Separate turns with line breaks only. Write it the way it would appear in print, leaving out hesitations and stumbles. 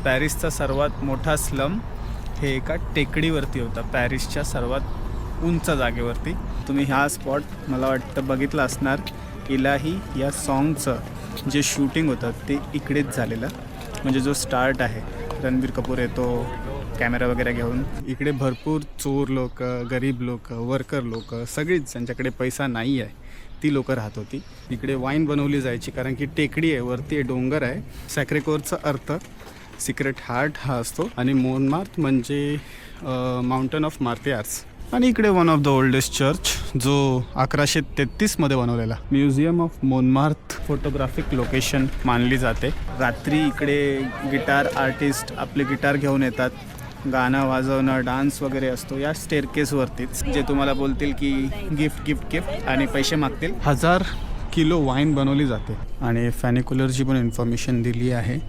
पॅरिसचा सर्वात मोठा स्लम हे एका टेकडीवरती होता, पॅरिसच्या सर्वात उंच जागेवरती. तुम्ही हा स्पॉट मला वाटतं बघितला असणार. इलाही या सॉन्गचं जे शूटिंग होतं ते इकडेच झालेलं, म्हणजे जो स्टार्ट आहे, रणबीर कपूर येतो कॅमेरा वगैरे घेऊन. इकडे भरपूर चोर लोक, गरीब लोक, वर्कर लोक, सगळीच ज्यांच्याकडे पैसा नाही आहे ती लोकं राहत होती. इकडे वाईन बनवली जायची, कारण की टेकडी आहे, वरती डोंगर आहे. सॅक्रेकोरचा अर्थ सिक्रेट हार्ट हा असतो, आणि मोनमार्थ म्हणजे माउंटन ऑफ मार्टियार्स. आणि इकडे one of the oldest church, जो 1133मध्ये बनवलेला. म्युझियम ऑफ मोनमार्थ फोटोग्राफिक लोकेशन मानली जाते. रात्री इकडे गिटार आर्टिस्ट आपले गिटार घेऊन येतात, गाणं वाजवणं, डान्स वगैरे असतो या स्टेअरकेसवरतीच. जे तुम्हाला बोलतील की गिफ्ट गिफ्ट गिफ्ट आणि पैसे मागतील. 1000 किलो वाईन बनवली जाते. आणि फॅनिक्युलरची पण इन्फॉर्मेशन दिली आहे.